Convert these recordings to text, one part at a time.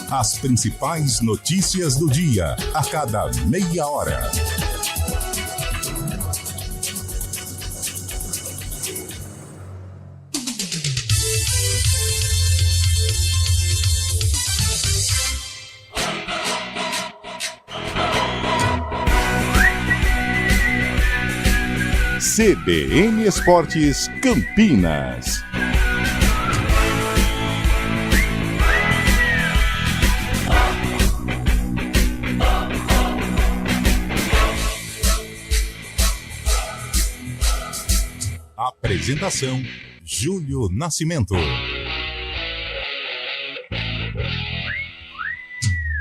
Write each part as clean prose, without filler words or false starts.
As principais notícias do dia, a cada meia hora. CBN Esportes Campinas. Apresentação: Júlio Nascimento.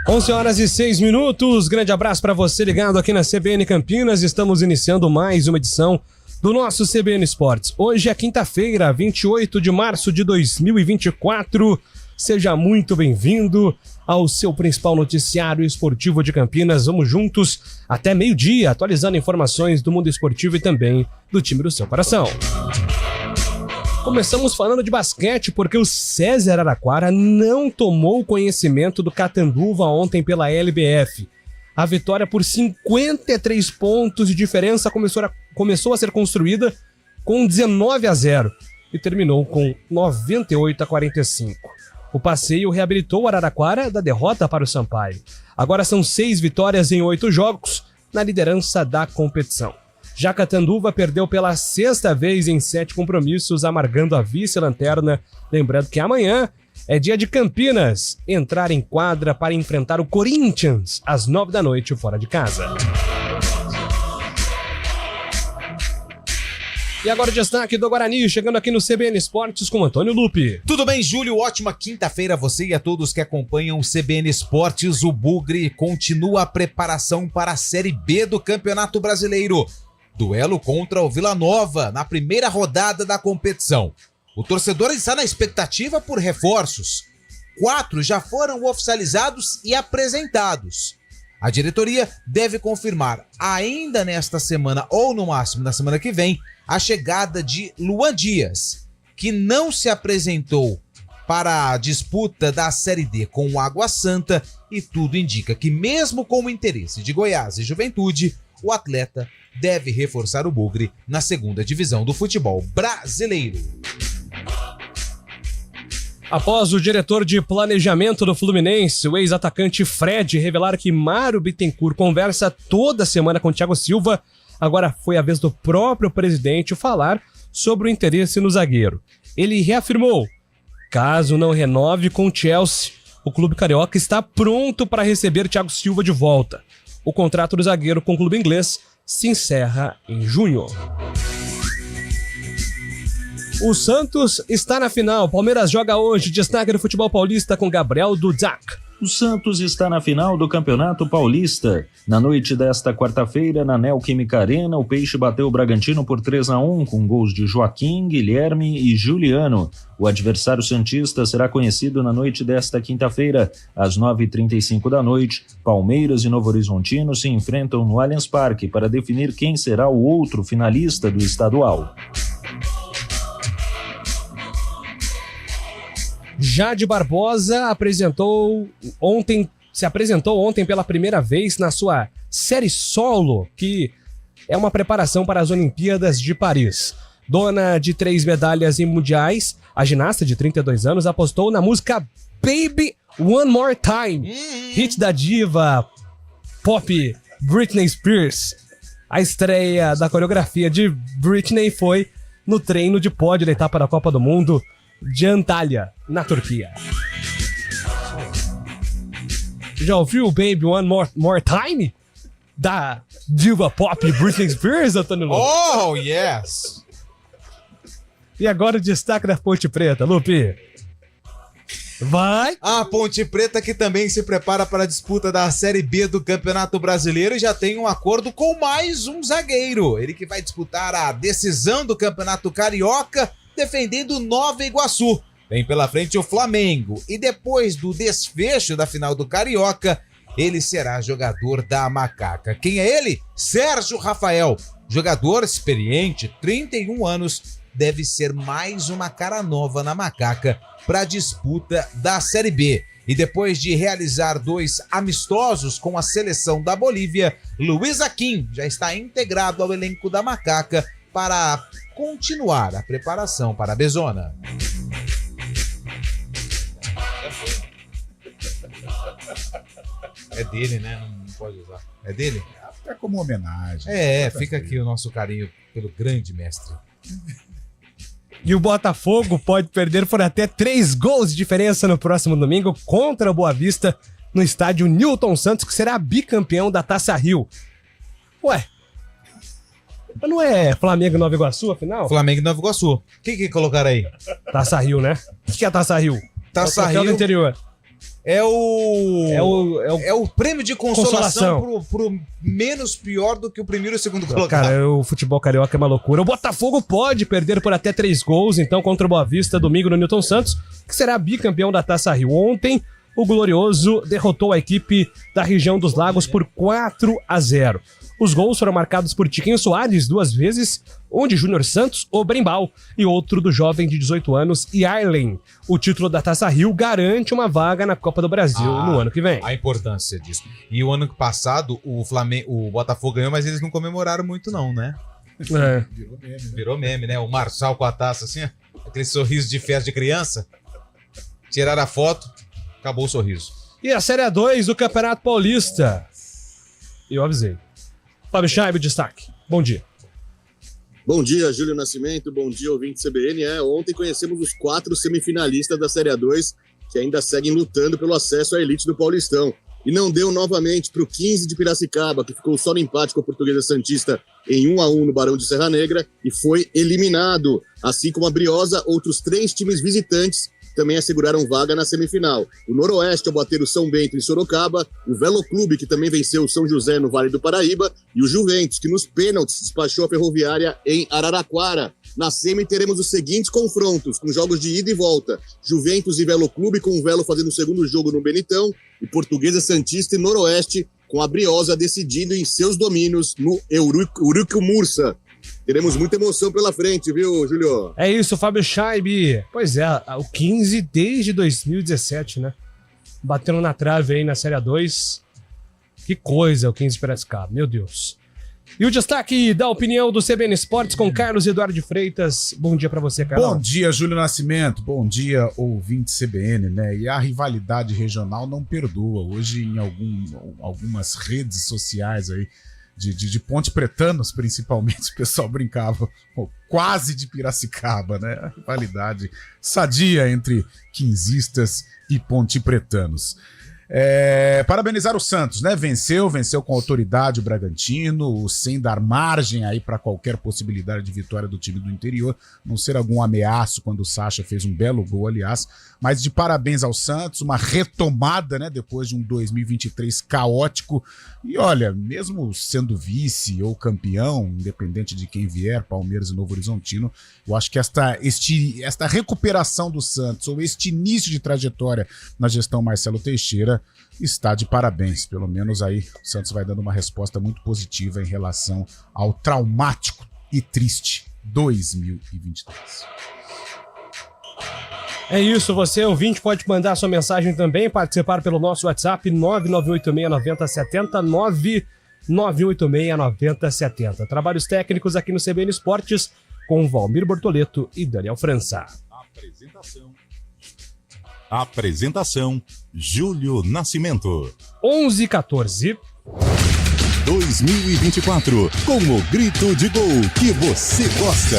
11h06. Grande abraço para você ligado aqui na CBN Campinas. Estamos iniciando mais uma edição do nosso CBN Esportes. Hoje é quinta-feira, 28 de março de 2024. Seja muito bem-vindo ao seu principal noticiário esportivo de Campinas. Vamos juntos até meio-dia, atualizando informações do mundo esportivo e também do time do seu coração. Começamos falando de basquete porque o César Araraquara não tomou conhecimento do Catanduva ontem pela LBF. A vitória por 53 pontos de diferença começou a ser construída com 19-0 e terminou com 98-45. O passeio reabilitou o Araraquara da derrota para o Sampaio. Agora são 6 vitórias em 8 jogos na liderança da competição. Já Catanduva perdeu pela 6ª vez em 7 compromissos, amargando a vice-lanterna. Lembrando que amanhã é dia de Campinas entrar em quadra para enfrentar o Corinthians às 9 da noite fora de casa. E agora o destaque do Guarani, chegando aqui no CBN Esportes com Antônio Lupi. Tudo bem, Júlio? Ótima quinta-feira a você e a todos que acompanham o CBN Esportes. O Bugre continua a preparação para a Série B do Campeonato Brasileiro. Duelo contra o Vila Nova na primeira rodada da competição. O torcedor está na expectativa por reforços. 4 já foram oficializados e apresentados. A diretoria deve confirmar ainda nesta semana ou no máximo na semana que vem a chegada de Luan Dias, que não se apresentou para a disputa da Série D com o Água Santa e tudo indica que mesmo com o interesse de Goiás e Juventude, o atleta deve reforçar o Bugre na 2ª divisão do futebol brasileiro. Após o diretor de planejamento do Fluminense, o ex-atacante Fred, revelar que Mário Bittencourt conversa toda semana com Thiago Silva, agora foi a vez do próprio presidente falar sobre o interesse no zagueiro. Ele reafirmou: caso não renove com o Chelsea, o clube carioca está pronto para receber Thiago Silva de volta. O contrato do zagueiro com o clube inglês se encerra em junho. O Santos está na final. Palmeiras joga hoje. Destaque do futebol paulista com Gabriel Dudak. O Santos está na final do Campeonato Paulista. Na noite desta quarta-feira, na Neoquímica Arena, o Peixe bateu o Bragantino por 3-1, com gols de Joaquim, Guilherme e Juliano. O adversário santista será conhecido na noite desta quinta-feira. Às 9h35 da noite, Palmeiras e Novo Horizontino se enfrentam no Allianz Parque para definir quem será o outro finalista do estadual. Jade Barbosa se apresentou ontem pela primeira vez na sua série solo, que é uma preparação para as Olimpíadas de Paris. Dona de 3 medalhas em mundiais, a ginasta de 32 anos apostou na música Baby One More Time, hit da diva pop Britney Spears. A estreia da coreografia de Britney foi no treino de pódio da etapa da Copa do Mundo de Antalya, na Turquia. Já ouviu o Baby One More Time? Da diva pop Britney Spears, Antônio Lupe? Oh, yes! E agora o destaque da Ponte Preta, Lupe. Vai! A Ponte Preta que também se prepara para a disputa da Série B do Campeonato Brasileiro e já tem um acordo com mais um zagueiro. Ele que vai disputar a decisão do Campeonato Carioca, defendendo Nova Iguaçu. Tem pela frente o Flamengo e depois do desfecho da final do Carioca, ele será jogador da Macaca. Quem é ele? Sérgio Rafael, jogador experiente, 31 anos, deve ser mais uma cara nova na Macaca para a disputa da Série B. E depois de realizar 2 amistosos com a seleção da Bolívia, Luiz Akin já está integrado ao elenco da Macaca para continuar a preparação para a Bezona. É dele, né? Não pode usar. É dele? É como homenagem. Fica aqui o nosso carinho pelo grande mestre. E o Botafogo pode perder por até 3 gols de diferença no próximo domingo contra o Boa Vista no estádio Newton Santos, que será bicampeão da Taça Rio. Ué, não é Flamengo e Nova Iguaçu, afinal? Flamengo e Nova Iguaçu. O que colocaram aí? Taça Rio, né? O que é a Taça Rio? Taça Rio do interior. É o prêmio de consolação pro menos pior do que o primeiro e o segundo colocado. Cara, o futebol carioca é uma loucura. O Botafogo pode perder por até 3 gols, então, contra o Boa Vista, domingo no Newton Santos, que será bicampeão da Taça Rio. Ontem, o Glorioso derrotou a equipe da região dos Lagos por 4-0. Os gols foram marcados por Tiquinho Soares 2 vezes, um de Júnior Santos, o Brembal, e outro do jovem de 18 anos, Yarlen. O título da Taça Rio garante uma vaga na Copa do Brasil no ano que vem. A importância disso. E o ano passado, o Botafogo ganhou, mas eles não comemoraram muito não, né? É. Virou meme, né? O Marçal com a taça assim, ó, aquele sorriso de festa de criança. Tiraram a foto, acabou o sorriso. E a Série A2 do Campeonato Paulista. Eu avisei. Fábio Chaib, destaque. Bom dia. Bom dia, Júlio Nascimento. Bom dia, ouvinte CBN. Ontem conhecemos os 4 semifinalistas da Série A2 que ainda seguem lutando pelo acesso à elite do Paulistão. E não deu novamente para o 15 de Piracicaba, que ficou só no empate com a Portuguesa Santista em 1-1 no Barão de Serra Negra e foi eliminado. Assim como a Briosa, outros 3 times visitantes também asseguraram vaga na semifinal. O Noroeste ao bater o São Bento em Sorocaba, o Velo Clube, que também venceu o São José no Vale do Paraíba, e o Juventus, que nos pênaltis despachou a Ferroviária em Araraquara. Na semi teremos os seguintes confrontos, com jogos de ida e volta. Juventus e Velo Clube, com o Velo fazendo o segundo jogo no Benitão, e Portuguesa Santista e Noroeste, com a Briosa decidindo em seus domínios no Eurico Mursa. Teremos muita emoção pela frente, viu, Júlio? É isso, Fábio Chaib. Pois é, o 15 desde 2017, né? Batendo na trave aí na Série A2. Que coisa o 15 de Piracicaba, meu Deus. E o destaque da opinião do CBN Esportes com Carlos Eduardo de Freitas. Bom dia pra você, Carlos. Bom dia, Júlio Nascimento. Bom dia, ouvinte CBN, né? E a rivalidade regional não perdoa. Hoje, em algumas redes sociais aí, de Ponte Pretanos, principalmente, o pessoal brincava quase de Piracicaba, né? A rivalidade sadia entre quinzistas e Ponte Pretanos. Parabenizar o Santos, né? Venceu com autoridade o Bragantino, sem dar margem aí para qualquer possibilidade de vitória do time do interior, não ser algum ameaço quando o Sacha fez um belo gol, aliás, mas de parabéns ao Santos, uma retomada, né? Depois de um 2023 caótico, e olha, mesmo sendo vice ou campeão, independente de quem vier, Palmeiras e Novo Horizontino, eu acho que esta recuperação do Santos, ou este início de trajetória na gestão Marcelo Teixeira, está de parabéns. Pelo menos aí o Santos vai dando uma resposta muito positiva em relação ao traumático e triste 2023. É isso, você ouvinte pode mandar sua mensagem também, participar pelo nosso WhatsApp 998699070, 998699070. Trabalhos técnicos aqui no CBN Esportes com Valmir Bortoleto e Daniel França. Apresentação Júlio Nascimento. 11h14. 2024, com o grito de gol que você gosta.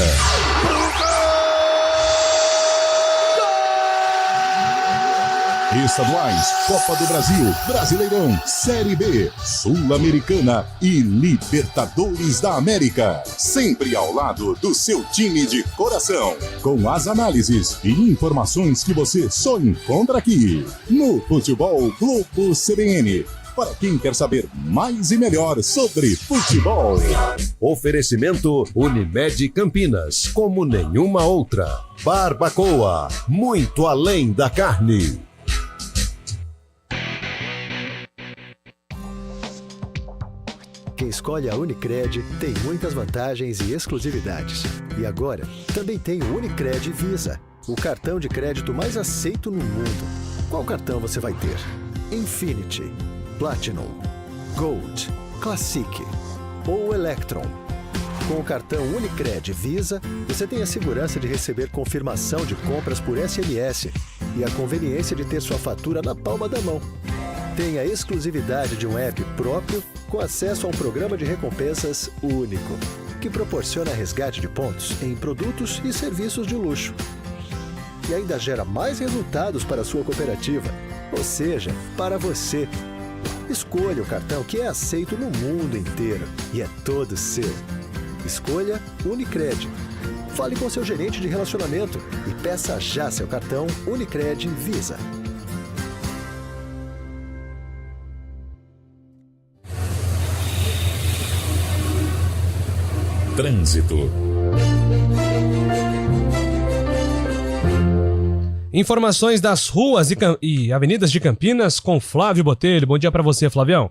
Estaduais, Copa do Brasil, Brasileirão, Série B, Sul-Americana e Libertadores da América. Sempre ao lado do seu time de coração. Com as análises e informações que você só encontra aqui. No Futebol Globo CBN. Para quem quer saber mais e melhor sobre futebol. Oferecimento Unimed Campinas, como nenhuma outra. Barbacoa, muito além da carne. Quem escolhe a Unicred tem muitas vantagens e exclusividades. E agora, também tem o Unicred Visa, o cartão de crédito mais aceito no mundo. Qual cartão você vai ter? Infinity, Platinum, Gold, Classic ou Electron. Com o cartão Unicred Visa, você tem a segurança de receber confirmação de compras por SMS e a conveniência de ter sua fatura na palma da mão. Tem a exclusividade de um app próprio com acesso a um programa de recompensas único, que proporciona resgate de pontos em produtos e serviços de luxo. E ainda gera mais resultados para a sua cooperativa, ou seja, para você. Escolha o cartão que é aceito no mundo inteiro e é todo seu. Escolha Unicred. Fale com seu gerente de relacionamento e peça já seu cartão Unicred Visa. Trânsito. Informações das ruas e avenidas de Campinas com Flávio Botelho. Bom dia para você, Flavião.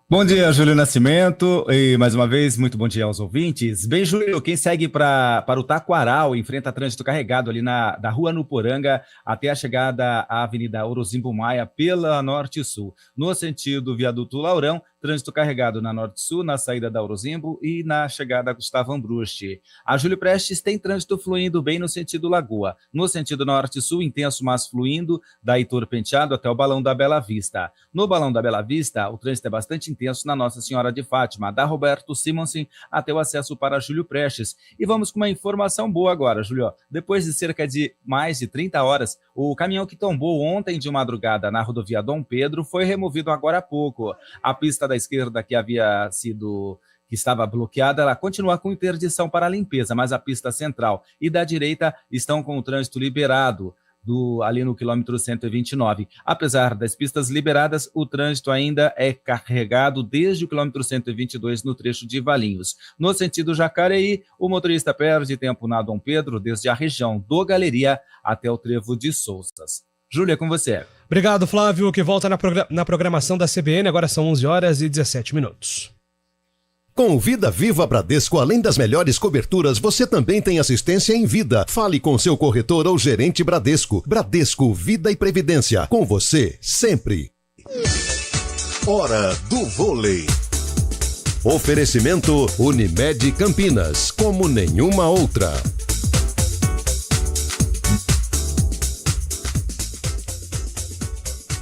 Bom dia, Júlio Nascimento, e mais uma vez, muito bom dia aos ouvintes. Bem, Júlio, quem segue para o Taquaral enfrenta trânsito carregado ali da Rua Nuporanga até a chegada à Avenida Orozimbo Maia pela Norte e Sul. No sentido Viaduto Laurão, trânsito carregado na Norte e Sul, na saída da Orozimbo e na chegada a Gustavo Ambrusti. A Júlio Prestes tem trânsito fluindo bem no sentido Lagoa. No sentido Norte e Sul, intenso, mas fluindo, da Heitor Penteado até o Balão da Bela Vista. No Balão da Bela Vista, o trânsito é bastante intenso na Nossa Senhora de Fátima, da Roberto Simonsen até o acesso para Júlio Prestes. E vamos com uma informação boa agora, Júlio. Depois de cerca de mais de 30 horas, o caminhão que tombou ontem de madrugada na rodovia Dom Pedro foi removido agora há pouco. A pista da esquerda que estava bloqueada, ela continua com interdição para a limpeza, mas a pista central e da direita estão com o trânsito liberado ali no quilômetro 129. Apesar das pistas liberadas, o trânsito ainda é carregado desde o quilômetro 122 no trecho de Valinhos. No sentido Jacareí, o motorista perde tempo na Dom Pedro desde a região do Galeria até o trevo de Souças. Júlia, com você. Obrigado, Flávio, que volta na programação da CBN. Agora são 11h17. Com o Vida Viva Bradesco, além das melhores coberturas, você também tem assistência em vida. Fale com seu corretor ou gerente Bradesco. Bradesco, Vida e Previdência. Com você, sempre. Hora do vôlei. Oferecimento Unimed Campinas, como nenhuma outra.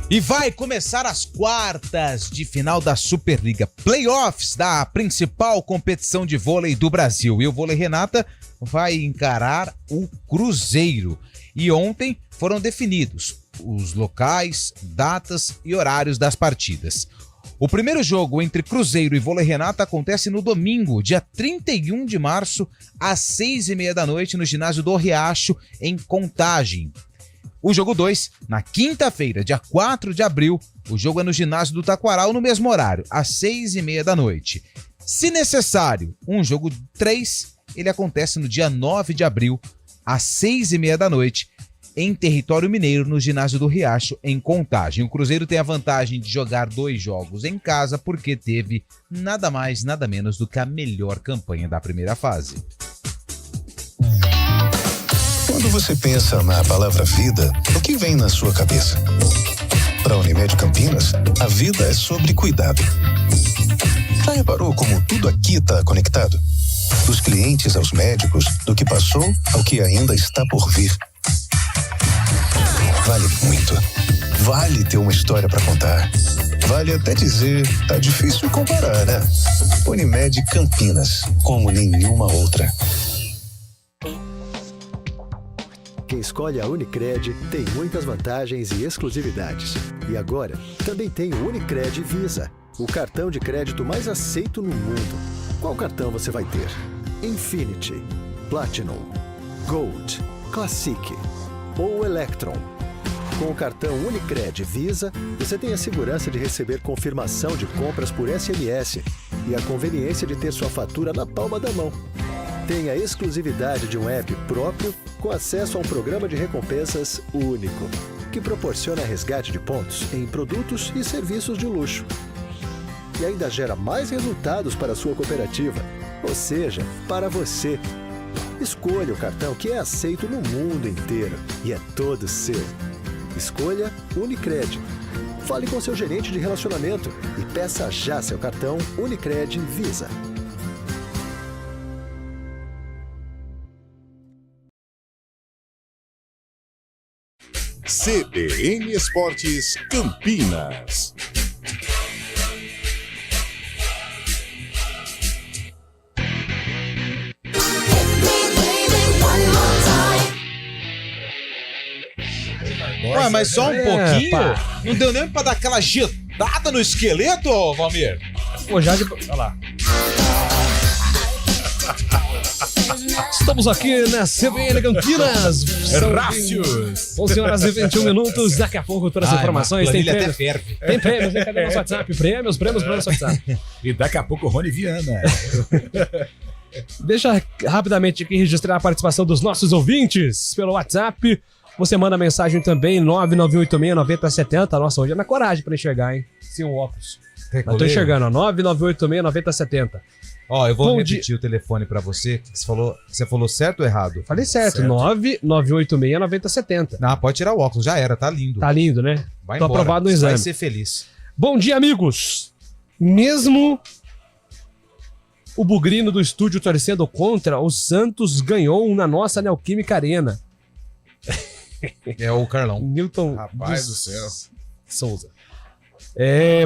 E vai começar as quartas de final da Superliga, playoffs da principal competição de vôlei do Brasil. E o Vôlei Renata vai encarar o Cruzeiro. E ontem foram definidos os locais, datas e horários das partidas. O primeiro jogo entre Cruzeiro e Vôlei Renata acontece no domingo, dia 31 de março, às 6h30 no ginásio do Riacho, em Contagem. O jogo 2, na quinta-feira, dia 4 de abril, o jogo é no ginásio do Taquaral, no mesmo horário, às 6h30. Se necessário, um jogo 3, ele acontece no dia 9 de abril, às 6h30, em território mineiro, no ginásio do Riacho, em Contagem. O Cruzeiro tem a vantagem de jogar 2 jogos em casa, porque teve nada mais, nada menos do que a melhor campanha da primeira fase. Quando você pensa na palavra vida, o que vem na sua cabeça? Para a Unimed Campinas, a vida é sobre cuidado. Já reparou como tudo aqui está conectado? Dos clientes aos médicos, do que passou ao que ainda está por vir. Vale muito. Vale ter uma história para contar. Vale até dizer, tá difícil comparar, né? Unimed Campinas, como nenhuma outra. Quem escolhe a Unicred tem muitas vantagens e exclusividades. E agora, também tem o Unicred Visa, o cartão de crédito mais aceito no mundo. Qual cartão você vai ter? Infinity, Platinum, Gold, Classic ou Electron. Com o cartão Unicred Visa, você tem a segurança de receber confirmação de compras por SMS e a conveniência de ter sua fatura na palma da mão. Tem a exclusividade de um app próprio com acesso a um programa de recompensas único, que proporciona resgate de pontos em produtos e serviços de luxo. e ainda gera mais resultados para a sua cooperativa, ou seja, para você. Escolha o cartão que é aceito no mundo inteiro e é todo seu. Escolha Unicred. Fale com seu gerente de relacionamento e peça já seu cartão Unicred Visa. CBN Esportes Campinas. Ué, mas só um pouquinho? Não deu nem pra dar aquela agitada no esqueleto, ô Valmir? Pô, já de... Olha lá. Estamos aqui na CBN Campinas. Rácios. 11 horas e 21 minutos. Daqui a pouco todas as informações. Tem prêmios. Tem prêmios, hein? Cadê nosso WhatsApp? Prêmios pro nosso WhatsApp. E daqui a pouco o Rony Viana. Deixa rapidamente aqui registrar a participação dos nossos ouvintes pelo WhatsApp. Você manda mensagem também, 991869070. Nossa, hoje é na coragem pra enxergar, hein? Sem o óculos. Eu tô enxergando, ó. 991869070. Ó, eu vou repetir o telefone pra você. Você falou certo ou errado? Falei certo. 991869070. Não, pode tirar o óculos, já era, tá lindo. Tá lindo, né? Vai Tô embora. aprovado no exame. Vai ser feliz. Bom dia, amigos. Mesmo o bugrino do estúdio torcendo contra, o Santos ganhou na nossa Neoquímica Arena. É o Carlão. Newton Rapaz do céu. Souza.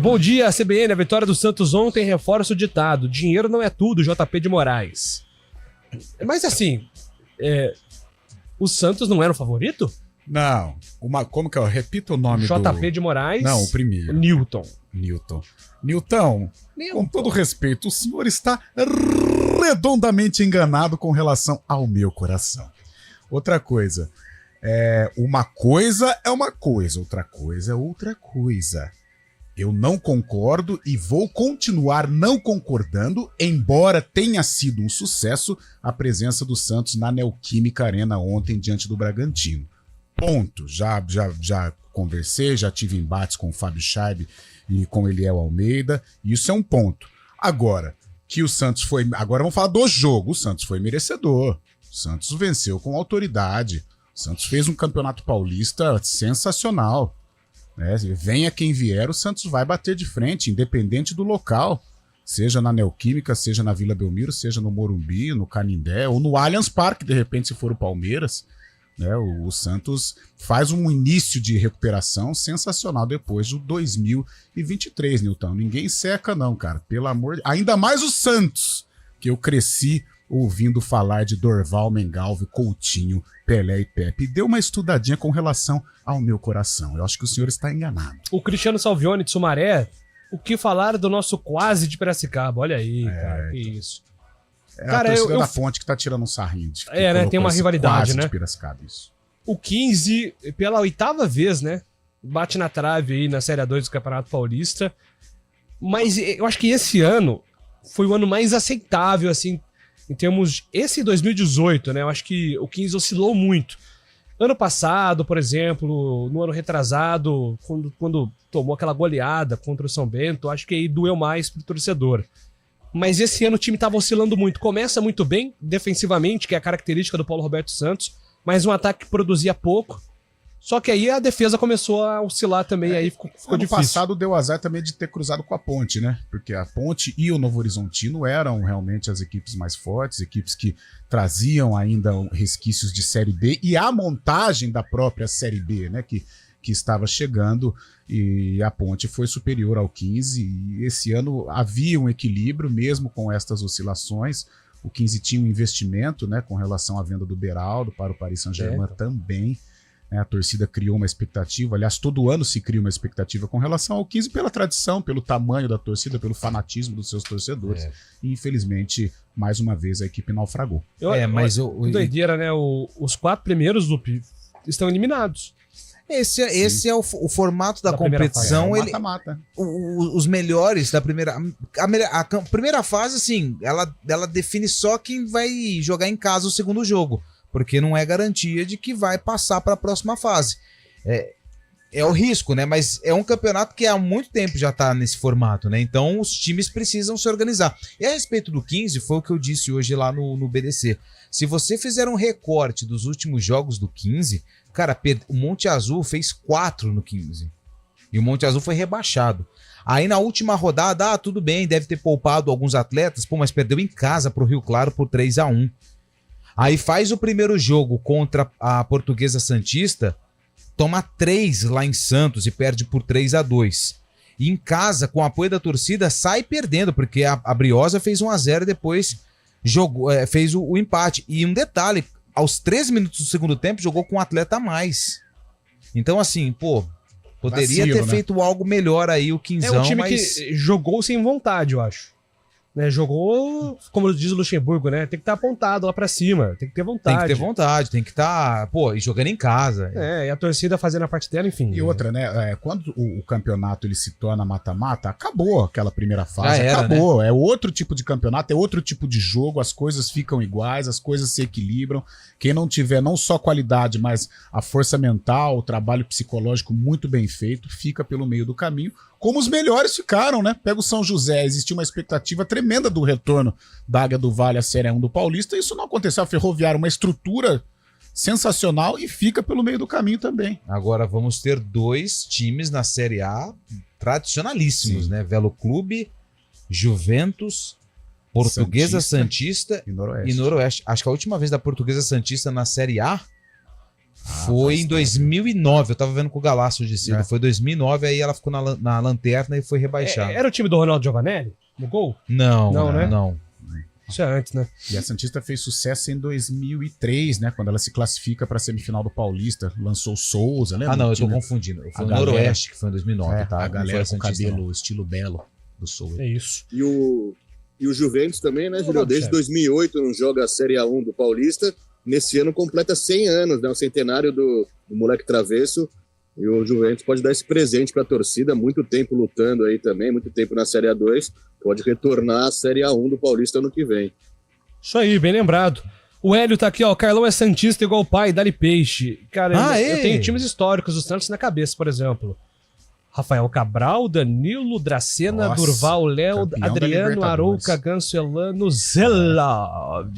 Bom dia, CBN. A vitória do Santos ontem reforça o ditado: dinheiro não é tudo, JP de Moraes. Mas assim, o Santos não era o favorito? Não. Como que é? Repita o nome JP de Moraes. Não, o primeiro. Newton. Newton, com todo respeito, o senhor está redondamente enganado com relação ao meu coração. Outra coisa. Uma coisa é uma coisa, outra coisa é outra coisa. Eu não concordo e vou continuar não concordando, embora tenha sido um sucesso a presença do Santos na Neoquímica Arena ontem diante do Bragantino. Ponto. Já conversei, já tive embates com o Fábio Scheibe e com o Eliel Almeida. Isso é um ponto. Agora, que o Santos foi... Agora vamos falar do jogo. O Santos foi merecedor. O Santos venceu com autoridade. O Santos fez um campeonato paulista sensacional. Venha quem vier, o Santos vai bater de frente, independente do local. Seja na Neoquímica, seja na Vila Belmiro, seja no Morumbi, no Canindé, ou no Allianz Parque, de repente, se for o Palmeiras. O Santos faz um início de recuperação sensacional depois do 2023, Nilton. Ninguém seca não, cara. Pelo amor de... Ainda mais o Santos, que eu cresci ouvindo falar de Dorval, Mengalve, Coutinho, Pelé e Pepe. Deu uma estudadinha com relação ao meu coração. Eu acho que o senhor está enganado. O Cristiano Salvione de Sumaré, o que falar do nosso quase de Piracicaba? Olha aí, cara, que isso. Cara, a torcida da Fonte que tá tirando um sarrinho. Né? Tem uma rivalidade, né? De Piracicaba, isso. O 15, pela 8ª vez, né? Bate na trave aí na Série A2 do Campeonato Paulista. Mas eu acho que esse ano foi o ano mais aceitável, assim, em termos... Esse 2018, né? Eu acho que o 15 oscilou muito. Ano passado, por exemplo, no ano retrasado, quando tomou aquela goleada contra o São Bento, acho que aí doeu mais pro torcedor. Mas esse ano o time estava oscilando muito. Começa muito bem, defensivamente, que é a característica do Paulo Roberto Santos, mas um ataque que produzia pouco. Só que aí a defesa começou a oscilar também, aí ficou difícil. Ano passado deu azar também de ter cruzado com a Ponte, né? Porque a Ponte e o Novo Horizontino eram realmente as equipes mais fortes, equipes que traziam ainda resquícios de Série B e a montagem da própria Série B, né? Que estava chegando, e a Ponte foi superior ao 15, e esse ano havia um equilíbrio, mesmo com estas oscilações. O 15 tinha um investimento, né, com relação à venda do Beraldo para o Paris Saint-Germain também. A torcida criou uma expectativa, aliás, todo ano se cria uma expectativa com relação ao 15 pela tradição, pelo tamanho da torcida, pelo fanatismo dos seus torcedores. E infelizmente, mais uma vez, a equipe naufragou. Doideira, né? Os 4 primeiros do PIF estão eliminados. Esse é o formato da competição. Mata-mata. Os melhores da primeira... A primeira fase, assim, ela define só quem vai jogar em casa o segundo jogo. Porque não é garantia de que vai passar para a próxima fase. é o risco, né? Mas é um campeonato que há muito tempo já tá nesse formato, né? Então os times precisam se organizar. E a respeito do 15, foi o que eu disse hoje lá no BDC. Se você fizer um recorte dos últimos jogos do 15, cara, o Monte Azul fez 4 no 15. E o Monte Azul foi rebaixado. Aí na última rodada, tudo bem, deve ter poupado alguns atletas, mas perdeu em casa pro Rio Claro por 3-1. Aí faz o primeiro jogo contra a Portuguesa Santista, toma 3 lá em Santos e perde por 3-2. E em casa, com o apoio da torcida, sai perdendo, porque a Briosa fez 1-0 e depois fez o empate. E um detalhe, aos 3 minutos do segundo tempo, jogou com um atleta a mais. Então, assim, poderia ter feito algo melhor aí o Quinzão. É um time que jogou sem vontade, eu acho. Né, jogou, como diz o Luxemburgo, né? Tem que estar apontado lá pra cima, tem que ter vontade. Tem que ter vontade, tem que estar, e jogando em casa. E a torcida fazendo a parte dela, enfim. E outra, né? Quando o campeonato ele se torna mata-mata, acabou aquela primeira fase. Era, acabou. né? É outro tipo de campeonato, é outro tipo de jogo, as coisas ficam iguais, as coisas se equilibram. Quem não tiver não só qualidade, mas a força mental, o trabalho psicológico muito bem feito, fica pelo meio do caminho. Como os melhores ficaram, né? Pega o São José, existia uma expectativa tremenda do retorno da Águia do Vale à Série 1 do Paulista, isso não aconteceu. A Ferroviária, uma estrutura sensacional e fica pelo meio do caminho também. Agora vamos ter 2 times na Série A tradicionalíssimos, né? Velo Clube, Juventus, Portuguesa Santista e Noroeste. Noroeste. Acho que a última vez da Portuguesa Santista na Série A foi em 2009, eu tava vendo com o Galaço de cedo, foi 2009, aí ela ficou na lanterna e foi rebaixada. Era o time do Ronaldo Giovanelli no gol? Não, né? Não. Isso é antes, né? E a Santista fez sucesso em 2003, né? Quando ela se classifica para a semifinal do Paulista, lançou o Souza, lembra? Não, eu tô confundindo. Foi o Noroeste, que foi em 2009, tá? A galera com cabelo não. estilo belo do Souza. É isso. E o Juventus também, né, Julio? Desde 2008 não joga a Série A1 do Paulista. Nesse ano completa 100 anos, né? O centenário do moleque travesso. E o Juventus pode dar esse presente para a torcida. Muito tempo lutando aí também, muito tempo na Série A2. Pode retornar à Série A1 do Paulista ano que vem. Isso aí, bem lembrado. O Hélio tá aqui, ó. O Carlão é santista igual o pai, dá-lhe peixe. Cara, eu tenho times históricos do Santos na cabeça, por exemplo. Rafael Cabral, Danilo, Dracena, Durval, Léo, Adriano, Arouca, Ganso, Elano, Zelov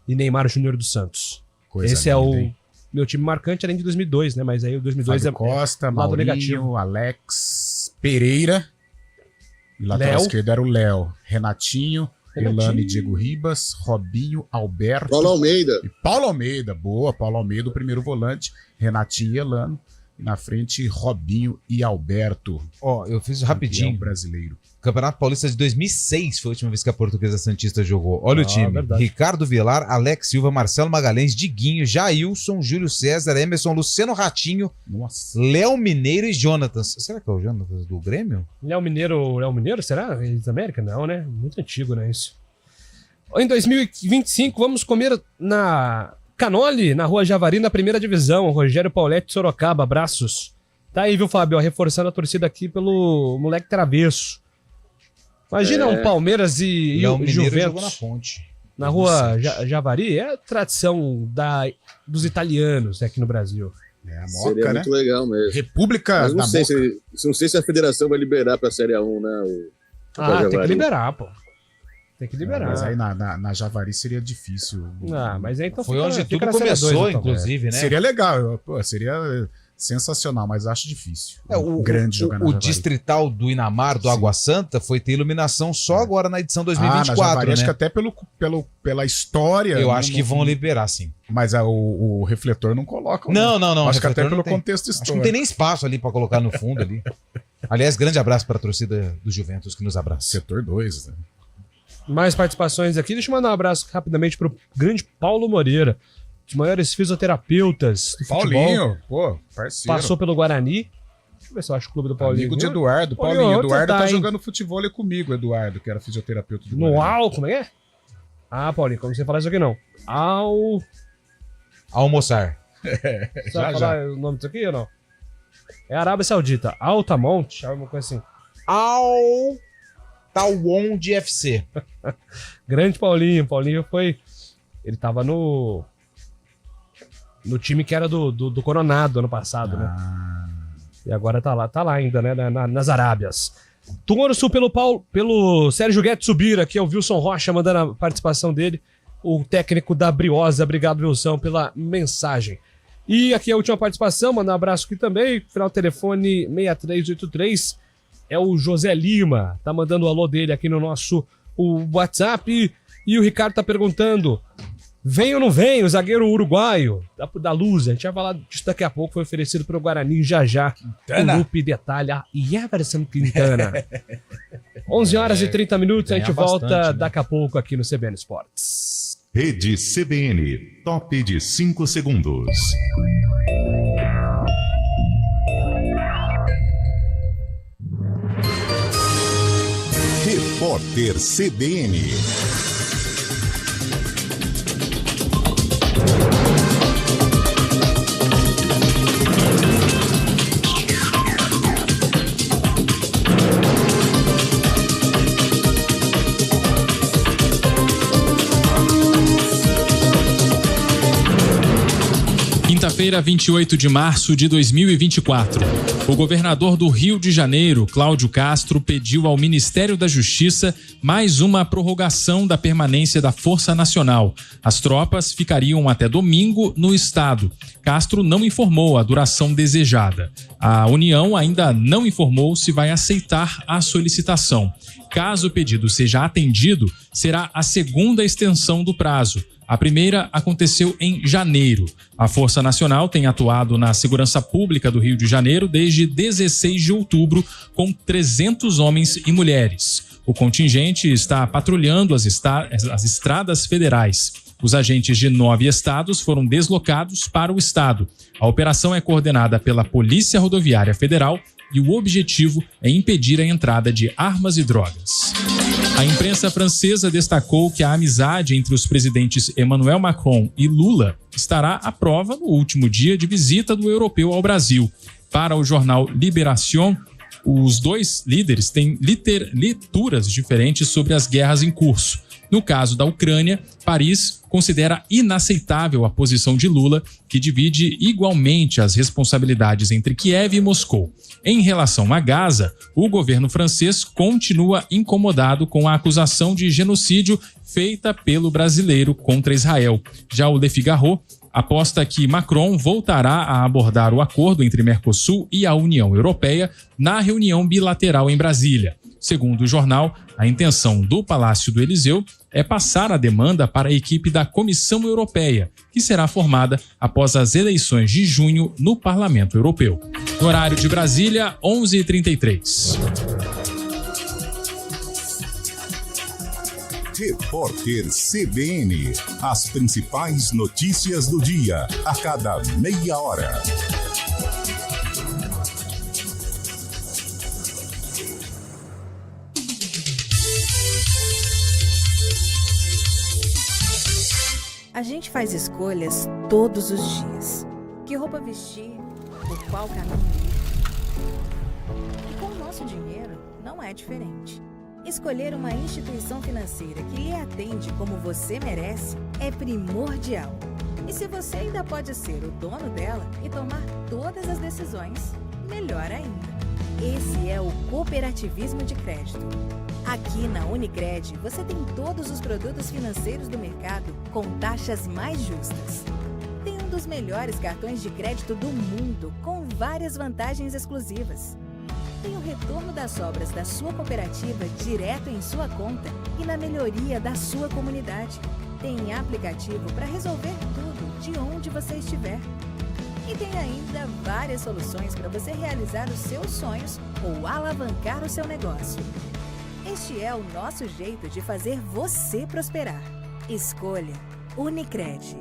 e Neymar Júnior dos Santos. Esse é o meu time marcante, além de 2002, né? Mas aí o 2002 Fábio Costa, lado Maurinho, negativo. Alex, Pereira. E lateral esquerdo era o Léo. Renatinho, Elano e Diego Ribas, Robinho, Alberto. Paulo Almeida. E Paulo Almeida, boa. Paulo Almeida, o primeiro volante. Renatinho e Elano. E na frente, Robinho e Alberto. Eu fiz rapidinho. Brasileiro. Campeonato Paulista de 2006 foi a última vez que a Portuguesa Santista jogou. Olha o time. Verdade. Ricardo Vilar, Alex Silva, Marcelo Magalhães, Diguinho, Jailson, Júlio César, Emerson, Luciano Ratinho, Léo Mineiro e Jonatas. Será que é o Jonatas do Grêmio? Léo Mineiro, será? Ele da América? Não, né? Muito antigo, né? Isso. Em 2025, vamos comer na Canoli, na Rua Javari, na primeira divisão. Rogério Pauletti, Sorocaba, abraços. Tá aí, viu, Fábio? Reforçando a torcida aqui pelo moleque travesso. Imagina um Palmeiras e o Juventus jogou na Ponte. na Rua Javari. É a tradição dos italianos aqui no Brasil. É a Seria Moca, né? muito legal mesmo. República Mas da não sei, Moca. não sei se a federação vai liberar pra Série A1, né? Tem que liberar, pô. Tem que liberar. Mas aí na Javari seria difícil. Mas aí então Foi fica, onde fica tudo na Série começou, 2, então. inclusive, né? Seria legal, seria sensacional, mas acho difícil. Grande jogar na o Javari. distrital do Inamar, do Água Santa, foi ter iluminação só agora na edição 2024, na Javari, né? acho que até pela história. Eu acho que vão liberar, sim. Mas o refletor não coloca. Não. Acho que até pelo tem. contexto Acho que histórico. não tem nem espaço ali pra colocar no fundo ali. Aliás, grande abraço para a torcida do Juventus que nos abraça. Setor 2, né? Mais participações aqui. Deixa eu mandar um abraço rapidamente pro grande Paulo Moreira, dos maiores fisioterapeutas do futebol. Paulinho, pô, parceiro. Passou pelo Guarani. Deixa eu ver se eu acho o clube do Paulinho. Amigo de Eduardo. Paulinho, Paulinho, onde Eduardo você tá hein? jogando futebol comigo, Eduardo, que era fisioterapeuta do No Guarani. como é? Paulinho, como você falar isso aqui não. Almoçar. Você vai falar o nome disso aqui ou não? É Arábia Saudita. Altamont, alguma coisa assim. Tawon FC. Grande Paulinho. Paulinho foi... Ele tava no time que era do Coronado ano passado, né? E agora tá lá ainda, né, nas Arábias. Torço pelo Sérgio Guedes subir, aqui é o Wilson Rocha mandando a participação dele, o técnico da Briosa. Obrigado, Wilson, pela mensagem. E aqui a última participação, mandar um abraço aqui também, final do telefone 6383, é o José Lima, tá mandando o alô dele aqui no nosso WhatsApp, e o Ricardo tá perguntando, vem ou não vem o zagueiro uruguaio da Luz? A gente vai falar disso daqui a pouco, foi oferecido pelo Guarani já. O Lupe detalha e Everson Quintana. 11h30, a gente volta bastante, né? Daqui a pouco aqui no CBN Esportes. Rede CBN, top de 5 segundos. Repórter CBN. Quinta-feira, 28 de março de 2024. O governador do Rio de Janeiro, Cláudio Castro, pediu ao Ministério da Justiça mais uma prorrogação da permanência da Força Nacional. As tropas ficariam até domingo no estado. Castro não informou a duração desejada. A União ainda não informou se vai aceitar a solicitação. Caso o pedido seja atendido, será a segunda extensão do prazo. A primeira aconteceu em janeiro. A Força Nacional tem atuado na segurança pública do Rio de Janeiro desde 16 de outubro, com 300 homens e mulheres. O contingente está patrulhando as estradas federais. Os agentes de 9 estados foram deslocados para o estado. A operação é coordenada pela Polícia Rodoviária Federal e o objetivo é impedir a entrada de armas e drogas. A imprensa francesa destacou que a amizade entre os presidentes Emmanuel Macron e Lula estará à prova no último dia de visita do europeu ao Brasil. Para o jornal Libération, os dois líderes têm leituras diferentes sobre as guerras em curso. No caso da Ucrânia, Paris considera inaceitável a posição de Lula, que divide igualmente as responsabilidades entre Kiev e Moscou. Em relação a Gaza, o governo francês continua incomodado com a acusação de genocídio feita pelo brasileiro contra Israel. Já o Le Figaro aposta que Macron voltará a abordar o acordo entre Mercosul e a União Europeia na reunião bilateral em Brasília. Segundo o jornal, a intenção do Palácio do Eliseu é passar a demanda para a equipe da Comissão Europeia, que será formada após as eleições de junho no Parlamento Europeu. No horário de Brasília, 11h33. Repórter CBN. As principais notícias do dia, a cada meia hora. A gente faz escolhas todos os dias. Que roupa vestir, por qual caminho ir. E com o nosso dinheiro, não é diferente. Escolher uma instituição financeira que lhe atende como você merece é primordial. E se você ainda pode ser o dono dela e tomar todas as decisões, melhor ainda. Esse é o cooperativismo de crédito. Aqui na Unicred, você tem todos os produtos financeiros do mercado com taxas mais justas. Tem um dos melhores cartões de crédito do mundo, com várias vantagens exclusivas. Tem o retorno das sobras da sua cooperativa direto em sua conta e na melhoria da sua comunidade. Tem aplicativo para resolver tudo de onde você estiver. E tem ainda várias soluções para você realizar os seus sonhos ou alavancar o seu negócio. Este é o nosso jeito de fazer você prosperar. Escolha Unicred.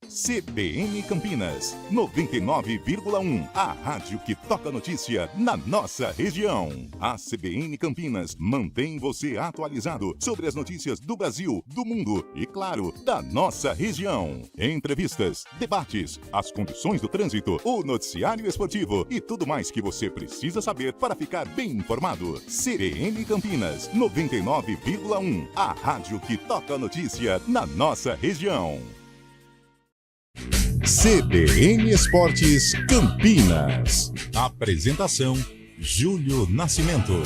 CBN Campinas, 99,1. A rádio que toca notícia na nossa região. A CBN Campinas mantém você atualizado sobre as notícias do Brasil, do mundo e, claro, da nossa região. Entrevistas, debates, as condições do trânsito, o noticiário esportivo e tudo mais que você precisa saber para ficar bem informado. CBN Campinas, 99,1. A rádio que toca notícia na nossa região. CBN Esportes Campinas. Apresentação: Júlio Nascimento.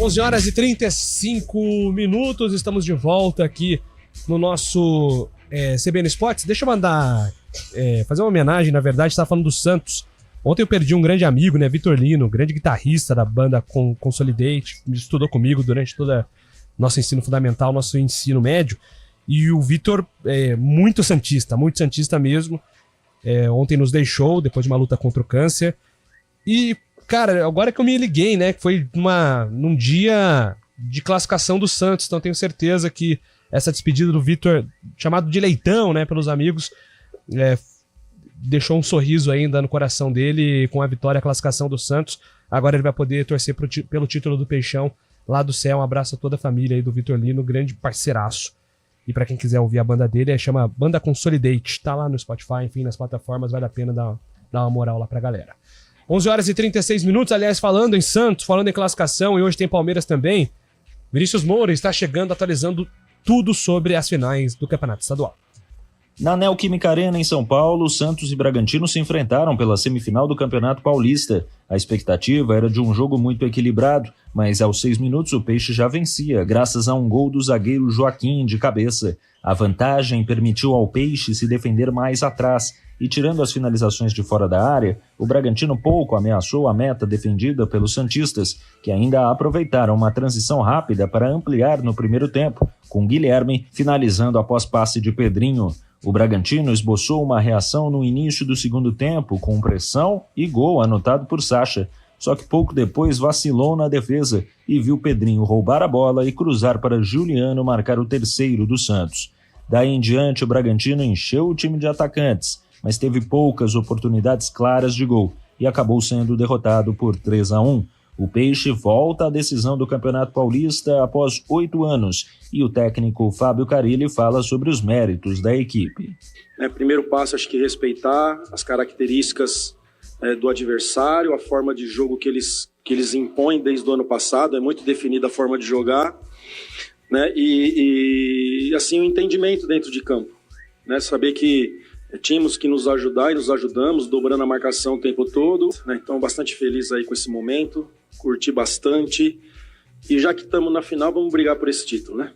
Onze horas e 35 minutos, estamos de volta aqui no nosso CBN Esportes. Deixa eu mandar, fazer uma homenagem, na verdade, estava falando do Santos. Ontem eu perdi um grande amigo, né, Vitor Lino, grande guitarrista da banda Consolidate, estudou comigo durante todo nosso ensino fundamental, nosso ensino médio, e o Vitor é muito santista mesmo. Ontem nos deixou, depois de uma luta contra o câncer, e, cara, agora que eu me liguei, né, que foi num dia de classificação do Santos, então tenho certeza que essa despedida do Vitor, chamado de Leitão, né, pelos amigos, deixou um sorriso ainda no coração dele com a vitória, a classificação do Santos. Agora ele vai poder torcer pelo título do Peixão lá do céu. Um abraço a toda a família aí do Vitor Lino, grande parceiraço. E pra quem quiser ouvir a banda dele, chama Banda Consolidate. Tá lá no Spotify, enfim, nas plataformas, vale a pena dar uma moral lá pra galera. 11 horas e 36 minutos, aliás, falando em Santos, falando em classificação, e hoje tem Palmeiras também. Vinícius Moura está chegando, atualizando tudo sobre as finais do Campeonato Estadual. Na Neoquímica Arena, em São Paulo, Santos e Bragantino se enfrentaram pela semifinal do Campeonato Paulista. A expectativa era de um jogo muito equilibrado, mas aos 6 minutos o Peixe já vencia, graças a um gol do zagueiro Joaquim de cabeça. A vantagem permitiu ao Peixe se defender mais atrás, e tirando as finalizações de fora da área, o Bragantino pouco ameaçou a meta defendida pelos santistas, que ainda aproveitaram uma transição rápida para ampliar no primeiro tempo, com Guilherme finalizando após passe de Pedrinho. O Bragantino esboçou uma reação no início do segundo tempo, com pressão e gol anotado por Sacha. Só que pouco depois vacilou na defesa e viu Pedrinho roubar a bola e cruzar para Juliano marcar o terceiro do Santos. Daí em diante, o Bragantino encheu o time de atacantes, mas teve poucas oportunidades claras de gol e acabou sendo derrotado por 3-1. O Peixe volta à decisão do Campeonato Paulista após 8 anos e o técnico Fábio Carilli fala sobre os méritos da equipe. Primeiro passo, acho que respeitar as características do adversário, a forma de jogo que eles impõem desde o ano passado, é muito definida a forma de jogar, né? E assim, o entendimento dentro de campo, né? Saber que tínhamos que nos ajudar e nos ajudamos, dobrando a marcação o tempo todo, né? Então, bastante feliz aí com esse momento, curti bastante. E já que estamos na final, vamos brigar por esse título, né?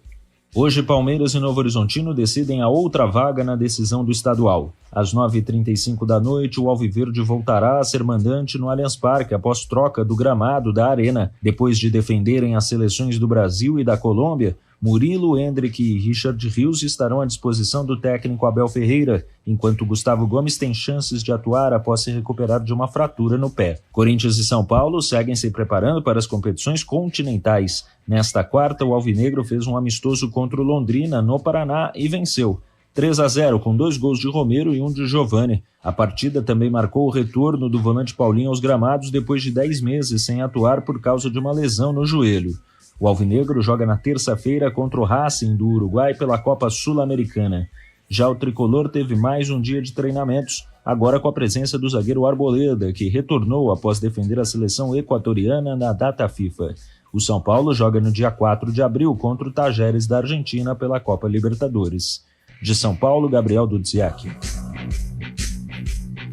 Hoje, Palmeiras e Novo Horizontino decidem a outra vaga na decisão do estadual. Às 9h35 da noite, o Alviverde voltará a ser mandante no Allianz Parque após troca do gramado da arena. Depois de defenderem as seleções do Brasil e da Colômbia, Murilo, Hendrick e Richard Rios estarão à disposição do técnico Abel Ferreira, enquanto Gustavo Gomes tem chances de atuar após se recuperar de uma fratura no pé. Corinthians e São Paulo seguem se preparando para as competições continentais. Nesta quarta, o Alvinegro fez um amistoso contra o Londrina, no Paraná, e venceu 3-0, com 2 gols de Romero e um de Giovani. A partida também marcou o retorno do volante Paulinho aos gramados depois de 10 meses sem atuar por causa de uma lesão no joelho. O Alvinegro joga na terça-feira contra o Racing do Uruguai pela Copa Sul-Americana. Já o tricolor teve mais um dia de treinamentos, agora com a presença do zagueiro Arboleda, que retornou após defender a seleção equatoriana na data FIFA. O São Paulo joga no dia 4 de abril contra o Tajeres da Argentina pela Copa Libertadores. De São Paulo, Gabriel Dudziak.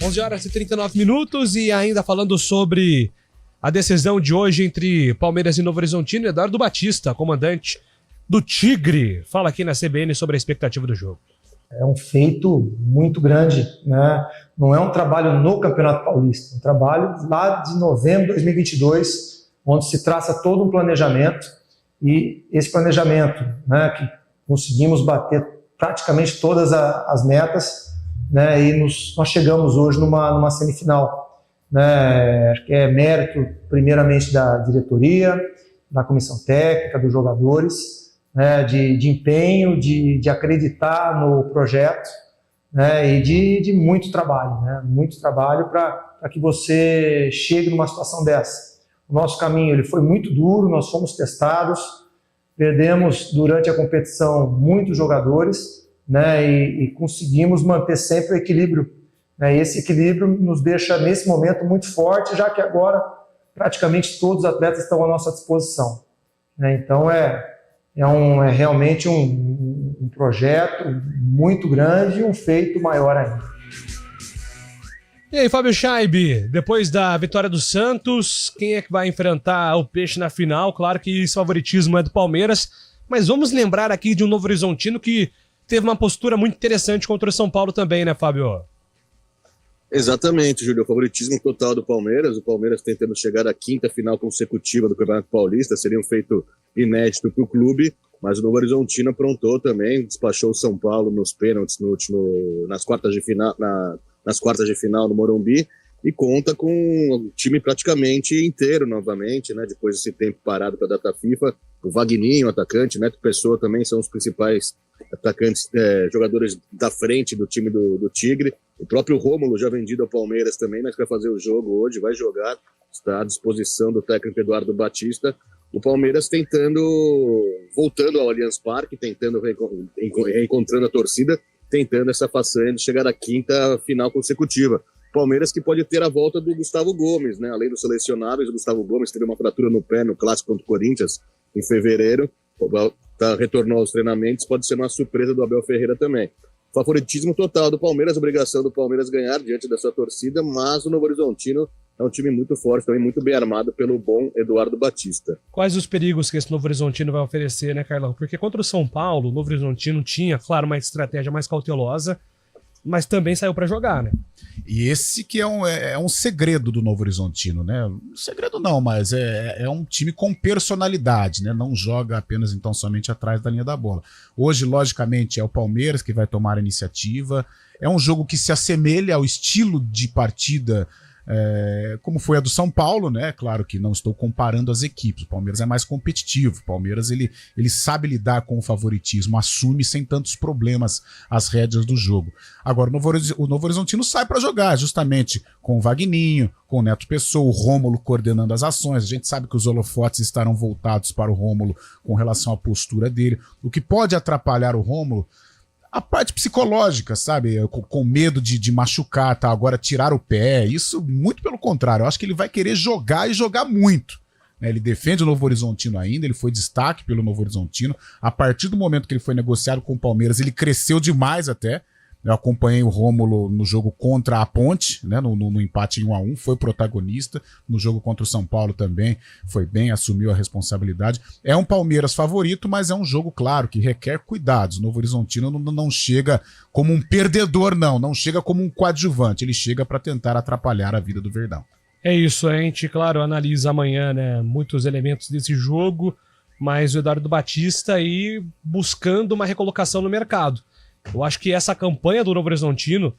11 horas e 39 minutos e ainda falando sobre a decisão de hoje entre Palmeiras e Novo Horizontino, Eduardo Batista, comandante do Tigre, fala aqui na CBN sobre a expectativa do jogo. É um feito muito grande, né? Não é um trabalho no Campeonato Paulista, é um trabalho lá de novembro de 2022, onde se traça todo um planejamento e esse planejamento, né, que conseguimos bater praticamente todas as metas, né, e nós chegamos hoje numa semifinal. Né, acho que é mérito primeiramente da diretoria, da comissão técnica, dos jogadores, né, de empenho, de acreditar no projeto, né, e de muito trabalho, né, muito trabalho para que você chegue numa situação dessa. O nosso caminho ele foi muito duro, nós fomos testados, perdemos durante a competição muitos jogadores, né, e conseguimos manter sempre o equilíbrio Né? E esse equilíbrio nos deixa, nesse momento, muito forte, já que agora praticamente todos os atletas estão à nossa disposição. Né? Então, é realmente um projeto muito grande e um feito maior ainda. E aí, Fábio Scheibe, depois da vitória do Santos, quem é que vai enfrentar o Peixe na final? Claro que esse favoritismo é do Palmeiras, mas vamos lembrar aqui de um Novo Horizontino que teve uma postura muito interessante contra o São Paulo também, né, Fábio? Exatamente, Júlio, o favoritismo total do Palmeiras, o Palmeiras tentando chegar à 5ª final consecutiva do Campeonato Paulista, seria um feito inédito para o clube, mas o Novo Horizontino aprontou também, despachou o São Paulo nos pênaltis nas quartas de final no Morumbi, e conta com o time praticamente inteiro novamente, né, depois desse tempo parado para a data FIFA. O Vagninho, atacante, Neto Pessoa também são os principais atacantes, jogadores da frente do time do Tigre. O próprio Rômulo, já vendido ao Palmeiras também, mas vai fazer o jogo hoje, vai jogar, está à disposição do técnico Eduardo Batista. O Palmeiras voltando ao Allianz Parque, tentando reencontrando a torcida, tentando essa façanha de chegar à 5ª final consecutiva. Palmeiras que pode ter a volta do Gustavo Gomes, né? Além dos selecionáveis, o Gustavo Gomes teve uma fratura no pé no clássico contra o Corinthians em fevereiro, retornou aos treinamentos, pode ser uma surpresa do Abel Ferreira também. Favoritismo total do Palmeiras, obrigação do Palmeiras ganhar diante da sua torcida, mas o Novo Horizontino é um time muito forte, também muito bem armado pelo bom Eduardo Batista. Quais os perigos que esse Novo Horizontino vai oferecer, né, Carlão? Porque contra o São Paulo, o Novo Horizontino tinha, claro, uma estratégia mais cautelosa, mas também saiu para jogar, né? E esse que é um segredo do Novo Horizontino, né? Segredo não, mas é um time com personalidade, né? Não joga apenas então somente atrás da linha da bola. Hoje, logicamente, é o Palmeiras que vai tomar a iniciativa. É um jogo que se assemelha ao estilo de partida como foi a do São Paulo, né? Claro que não estou comparando as equipes. O Palmeiras é mais competitivo. O Palmeiras ele sabe lidar com o favoritismo, assume sem tantos problemas as rédeas do jogo. Agora, o Novo Horizontino sai para jogar, justamente com o Vagninho, com o Neto Pessoa, o Rômulo coordenando as ações. A gente sabe que os holofotes estarão voltados para o Rômulo com relação à postura dele. O que pode atrapalhar o Rômulo, a parte psicológica, sabe? Com medo de machucar, tá? Agora tirar o pé, isso muito pelo contrário. Eu acho que ele vai querer jogar e jogar muito. Ele defende o Novo Horizontino ainda, ele foi destaque pelo Novo Horizontino. A partir do momento que ele foi negociado com o Palmeiras, ele cresceu demais até. Eu acompanhei o Rômulo no jogo contra a Ponte, né, no empate em 1-1, foi protagonista. No jogo contra o São Paulo também foi bem, assumiu a responsabilidade. É um Palmeiras favorito, mas é um jogo, claro, que requer cuidados. O Novo Horizontino não chega como um perdedor, não chega como um coadjuvante, ele chega para tentar atrapalhar a vida do Verdão. É isso, a gente, claro, analisa amanhã, né, muitos elementos desse jogo, mas o Eduardo Batista aí buscando uma recolocação no mercado. Eu acho que essa campanha do Novo Horizontino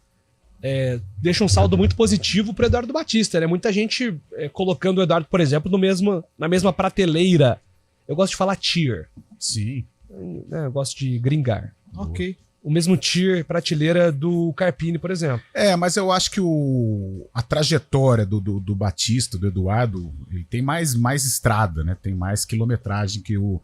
deixa um saldo muito positivo para o Eduardo Batista, né? Muita gente colocando o Eduardo, por exemplo, na mesma prateleira. Eu gosto de falar tier. Sim. Eu gosto de gringar. Ok. O mesmo tier, prateleira do Carpini, por exemplo. Mas eu acho que a trajetória do Batista, do Eduardo, ele tem mais estrada, né? Tem mais quilometragem que o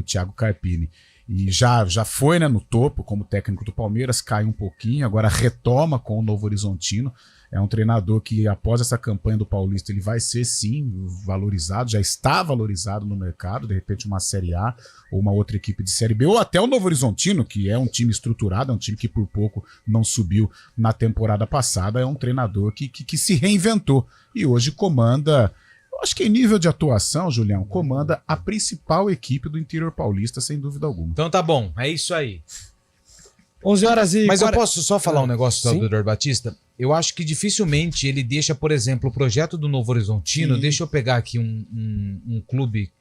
Thiago Carpini. E já foi, né, no topo como técnico do Palmeiras, caiu um pouquinho, agora retoma com o Novo Horizontino. É um treinador que, após essa campanha do Paulista, ele vai ser, sim, valorizado, já está valorizado no mercado, de repente uma Série A ou uma outra equipe de Série B, ou até o Novo Horizontino, que é um time estruturado, é um time que por pouco não subiu na temporada passada, é um treinador que se reinventou e hoje comanda... Acho que em nível de atuação, Julião, comanda a principal equipe do interior paulista, sem dúvida alguma. Então tá bom, é isso aí. 11h. Mas eu posso só falar um negócio do Eduardo Batista? Eu acho que dificilmente ele deixa, por exemplo, o projeto do Novo Horizontino. Sim. Deixa eu pegar aqui um clube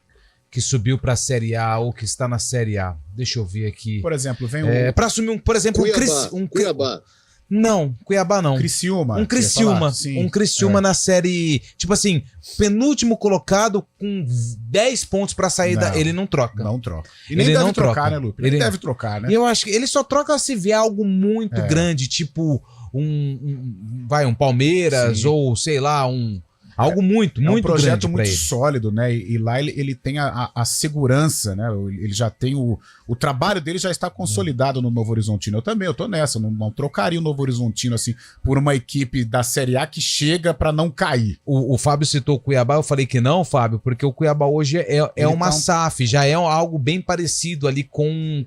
que subiu para a Série A ou que está na Série A. Deixa eu ver aqui. Por exemplo, vem para assumir por exemplo, Cuiabá. Não, Cuiabá não. Criciúma. Um Criciúma na série, tipo assim, penúltimo colocado com 10 pontos pra saída, ele não troca. Não troca. E nem deve trocar, né, Lupe? Ele deve trocar, né? E eu acho que ele só troca se vier algo muito grande, tipo um Palmeiras, sim, ou sei lá, Algo muito um projeto grande muito ele. sólido, né? E lá ele tem a segurança, né? Ele já tem o trabalho dele já está consolidado no Novo Horizontino. Eu tô nessa, não trocaria o Novo Horizontino assim por uma equipe da Série A que chega para não cair. O Fábio citou o Cuiabá, eu falei que não, Fábio, porque o Cuiabá hoje é uma SAF, já é algo bem parecido ali com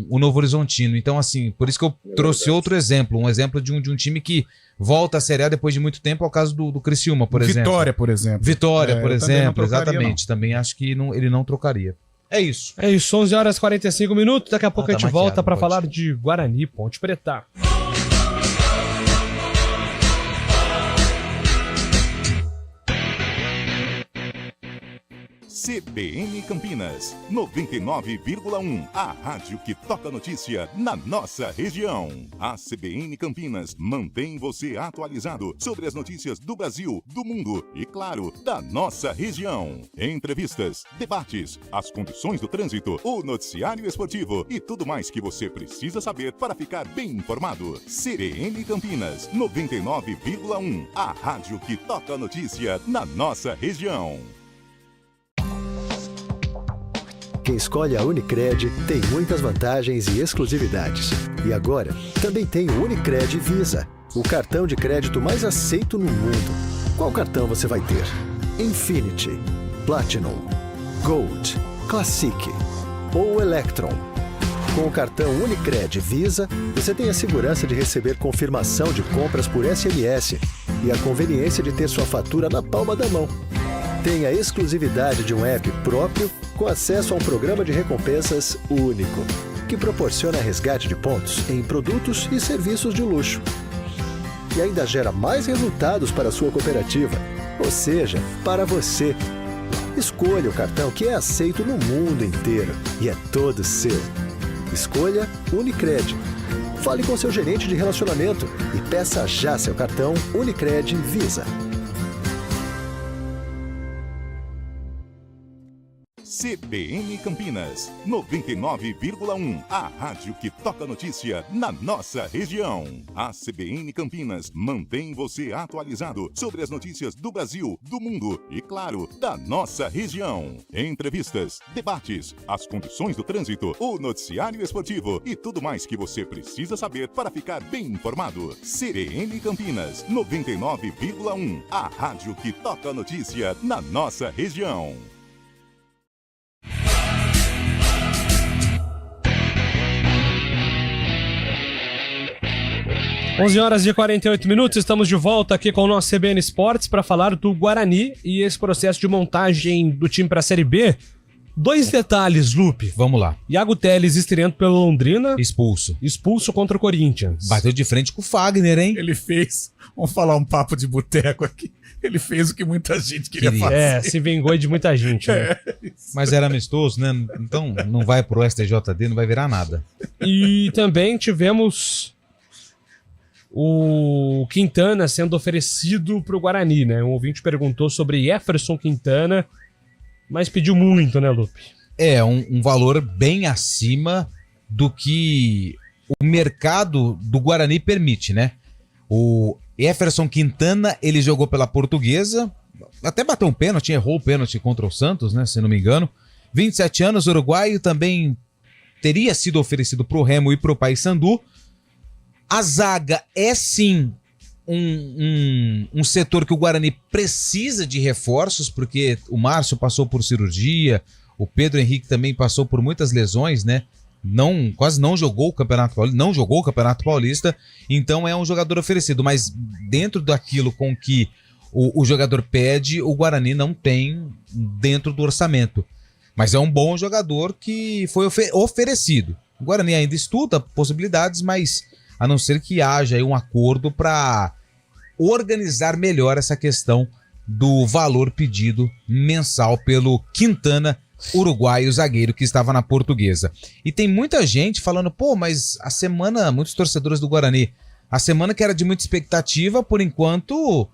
o Novo Horizontino. Então, assim, por isso que eu trouxe outro exemplo, um exemplo de um time que volta à Série A depois de muito tempo, ao caso do Criciúma, por exemplo. Vitória, por exemplo. Vitória, por exemplo, exatamente. Não. Também acho que ele não trocaria. É isso. É isso, 11 horas e 45 minutos. Daqui a pouco a gente volta para falar de Guarani Ponte Preta. CBN Campinas, 99,1. A rádio que toca notícia na nossa região. A CBN Campinas mantém você atualizado sobre as notícias do Brasil, do mundo e, claro, da nossa região. Entrevistas, debates, as condições do trânsito, o noticiário esportivo e tudo mais que você precisa saber para ficar bem informado. CBN Campinas, 99,1. A rádio que toca notícia na nossa região. Quem escolhe a Unicred tem muitas vantagens e exclusividades. E agora, também tem o Unicred Visa, o cartão de crédito mais aceito no mundo. Qual cartão você vai ter? Infinity, Platinum, Gold, Classic ou Electron? Com o cartão Unicred Visa, você tem a segurança de receber confirmação de compras por SMS e a conveniência de ter sua fatura na palma da mão. Tem a exclusividade de um app próprio com acesso a um programa de recompensas único, que proporciona resgate de pontos em produtos e serviços de luxo. E ainda gera mais resultados para a sua cooperativa, ou seja, para você. Escolha o cartão que é aceito no mundo inteiro e é todo seu. Escolha Unicred. Fale com seu gerente de relacionamento e peça já seu cartão Unicred Visa. CBN Campinas, 99,1. A rádio que toca notícia na nossa região. A CBN Campinas mantém você atualizado sobre as notícias do Brasil, do mundo e, claro, da nossa região. Entrevistas, debates, as condições do trânsito, o noticiário esportivo e tudo mais que você precisa saber para ficar bem informado. CBN Campinas, 99,1. A rádio que toca notícia na nossa região. 11 horas e 48 minutos, estamos de volta aqui com o nosso CBN Esportes para falar do Guarani e esse processo de montagem do time para a Série B. Dois detalhes, Lupe. Vamos lá. Iago Teles estreando pelo Londrina. Expulso contra o Corinthians. Bateu de frente com o Fagner, hein? Ele fez, vamos falar um papo de boteco aqui, ele fez o que muita gente queria fazer. É, se vingou de muita gente, né? Mas era amistoso, né? Então não vai pro STJD, não vai virar nada. E também tivemos o Quintana sendo oferecido pro Guarani, né? Um ouvinte perguntou sobre Jefferson Quintana, mas pediu muito, né, Lupe? É, um valor bem acima do que o mercado do Guarani permite, né? O Jefferson Quintana, ele jogou pela Portuguesa, até bateu um pênalti, errou o pênalti contra o Santos, né, se não me engano. 27 anos, uruguaio, também teria sido oferecido pro Remo e pro Paysandu. A zaga é sim um setor que o Guarani precisa de reforços, porque o Márcio passou por cirurgia, o Pedro Henrique também passou por muitas lesões, né? Quase não jogou o Campeonato Paulista, então é um jogador oferecido, mas dentro daquilo com que o jogador pede, o Guarani não tem dentro do orçamento. Mas é um bom jogador que foi oferecido. O Guarani ainda estuda possibilidades, mas a não ser que haja aí um acordo para organizar melhor essa questão do valor pedido mensal pelo Quintana, uruguaio, zagueiro que estava na Portuguesa. E tem muita gente falando, mas a semana, muitos torcedores do Guarani, a semana que era de muita expectativa, por enquanto,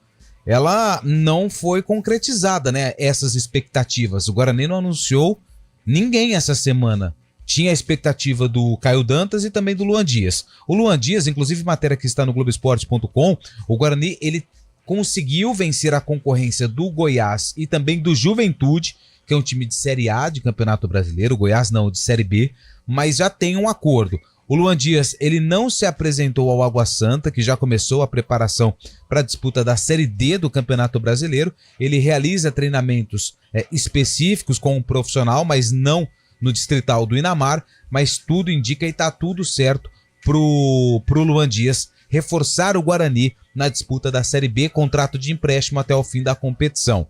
ela não foi concretizada, né? Essas expectativas. O Guarani não anunciou ninguém essa semana. Tinha a expectativa do Caio Dantas e também do Luan Dias. O Luan Dias, inclusive matéria que está no Globoesporte.com, o Guarani, ele conseguiu vencer a concorrência do Goiás e também do Juventude, que é um time de Série A de Campeonato Brasileiro, o Goiás não, de Série B, mas já tem um acordo. O Luan Dias, ele não se apresentou ao Água Santa, que já começou a preparação para a disputa da Série D do Campeonato Brasileiro. Ele realiza treinamentos específicos com um profissional, mas não no distrital do Inamar, mas tudo indica e está tudo certo pro Luan Dias reforçar o Guarani na disputa da Série B, contrato de empréstimo até o fim da competição.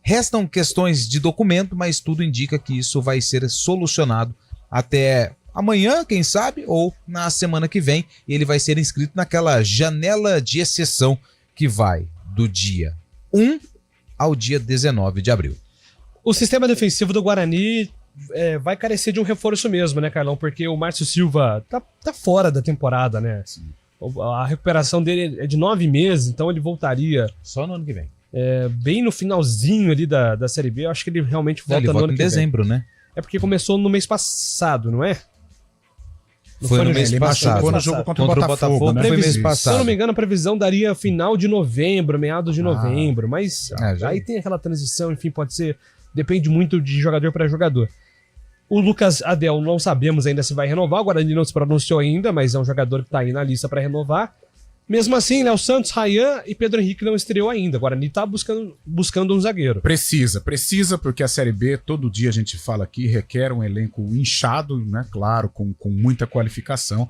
Restam questões de documento, mas tudo indica que isso vai ser solucionado até amanhã, quem sabe, ou na semana que vem. Ele vai ser inscrito naquela janela de exceção que vai do dia 1 ao dia 19 de abril. O sistema defensivo do Guarani vai carecer de um reforço mesmo, né, Carlão? Porque o Márcio Silva tá fora da temporada, né? Sim. A recuperação dele é de 9 meses, então ele voltaria só no ano que vem. Bem no finalzinho ali da Série B. Eu acho que ele realmente volta no ano que vem. Em dezembro, né? É porque começou no mês passado, não é? Foi no mês passado. Foi no jogo contra o Botafogo, né? Foi mês passado. Se eu não me engano, a previsão daria final de novembro, meados de novembro. Mas aí tem aquela transição, enfim, pode ser... Depende muito de jogador para jogador. O Lucas Adel, não sabemos ainda se vai renovar. O Guarani não se pronunciou ainda, mas é um jogador que está aí na lista para renovar. Mesmo assim, Léo Santos, Ryan e Pedro Henrique não estreou ainda. O Guarani está buscando um zagueiro. Precisa, porque a Série B, todo dia a gente fala aqui, requer um elenco inchado, né? Claro, com muita qualificação.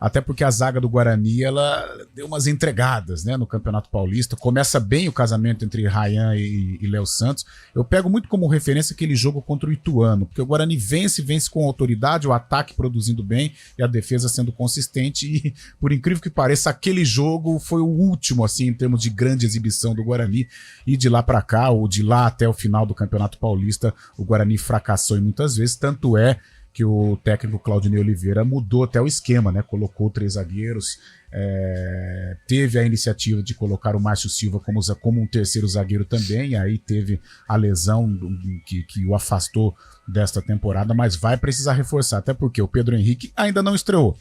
Até porque a zaga do Guarani, ela deu umas entregadas, né, no Campeonato Paulista. Começa bem o casamento entre Ryan e Léo Santos. Eu pego muito como referência aquele jogo contra o Ituano, porque o Guarani vence com autoridade, o ataque produzindo bem e a defesa sendo consistente. E, por incrível que pareça, aquele jogo foi o último, assim, em termos de grande exibição do Guarani. E de lá para cá, ou de lá até o final do Campeonato Paulista, o Guarani fracassou em muitas vezes, tanto é que o técnico Claudinei Oliveira mudou até o esquema, né? Colocou 3 zagueiros, teve a iniciativa de colocar o Márcio Silva como um terceiro zagueiro também, aí teve a lesão que o afastou desta temporada, mas vai precisar reforçar, até porque o Pedro Henrique ainda não estreou.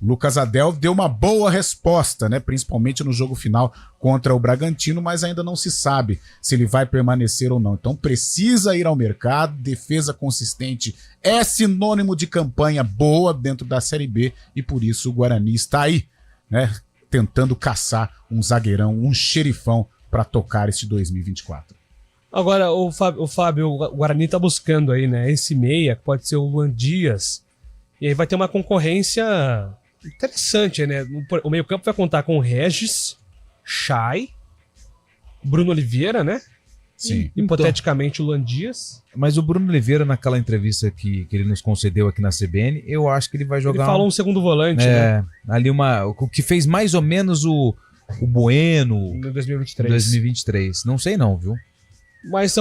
Lucas Adel deu uma boa resposta, né? Principalmente no jogo final contra o Bragantino, mas ainda não se sabe se ele vai permanecer ou não. Então precisa ir ao mercado, defesa consistente é sinônimo de campanha boa dentro da Série B e por isso o Guarani está aí, né? Tentando caçar um zagueirão, um xerifão para tocar este 2024. Agora, o Fábio, o Guarani está buscando aí, né? Esse meia, que pode ser o Luan Dias, e aí vai ter uma concorrência interessante, né? O meio-campo vai contar com o Regis, Chay, Bruno Oliveira, né? Sim. Hipoteticamente o Luan Dias. Mas o Bruno Oliveira, naquela entrevista que ele nos concedeu aqui na CBN, eu acho que ele vai jogar. Ele falou um segundo volante, né? Ali o que fez mais ou menos o Bueno em 2023. 2023. Não sei não, viu? Mas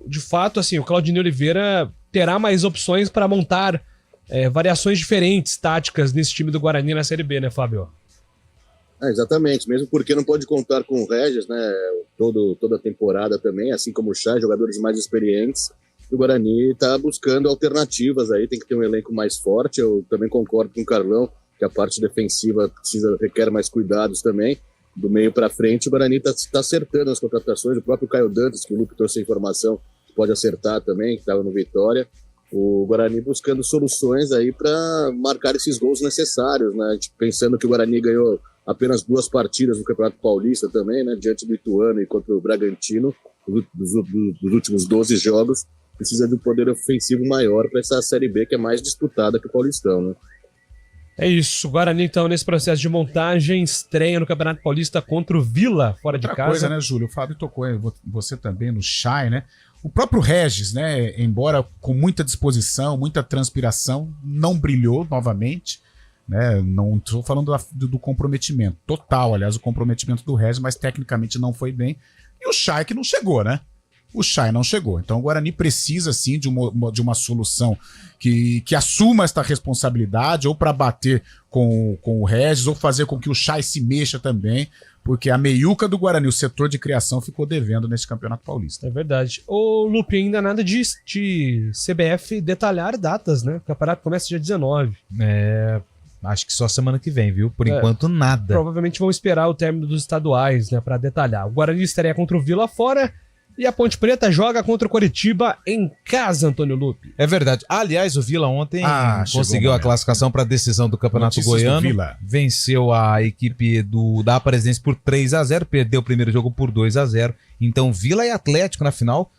de fato, assim, o Claudinei Oliveira terá mais opções para montar variações diferentes, táticas nesse time do Guarani na Série B, né, Fábio? Exatamente, mesmo porque não pode contar com o Regis, né, toda a temporada também, assim como o Chay, jogadores mais experientes. O Guarani está buscando alternativas aí, tem que ter um elenco mais forte. Eu também concordo com o Carlão que a parte defensiva requer mais cuidados também. Do meio para frente, o Guarani está acertando as contratações. O próprio Caio Dantas, que o Lupe trouxe a informação, pode acertar também, que estava no Vitória. O Guarani buscando soluções aí para marcar esses gols necessários, né? Pensando que o Guarani ganhou apenas 2 partidas no Campeonato Paulista também, né? Diante do Ituano e contra o Bragantino, dos últimos 12 jogos, precisa de um poder ofensivo maior para essa Série B, que é mais disputada que o Paulistão, né? É isso, o Guarani então nesse processo de montagem, estreia no Campeonato Paulista contra o Vila, fora de casa. Outra coisa, né, Júlio? O Fábio tocou, você também, no Chay, né? O próprio Regis, né, embora com muita disposição, muita transpiração, não brilhou novamente, né? Não estou falando do comprometimento total, aliás, o comprometimento do Regis, mas tecnicamente não foi bem. E o Chay que não chegou, né? O Chay não chegou. Então o Guarani precisa, sim, de uma solução que assuma esta responsabilidade, ou para bater com o Regis, ou fazer com que o Chay se mexa também, porque a meiuca do Guarani, o setor de criação, ficou devendo nesse Campeonato Paulista. É verdade. Ô, Lupe, ainda nada de CBF detalhar datas, né? O campeonato começa dia 19. Acho que só semana que vem, viu? Por enquanto, nada. Provavelmente vão esperar o término dos estaduais, né, pra detalhar. O Guarani estreia contra o Vila fora e a Ponte Preta joga contra o Coritiba em casa, Antônio Lupe. É verdade. Aliás, o Vila ontem conseguiu a classificação para a decisão do Campeonato Goiano. Venceu a equipe da Aparecidense por 3-0, perdeu o primeiro jogo por 2-0. Então, Vila e Atlético na final,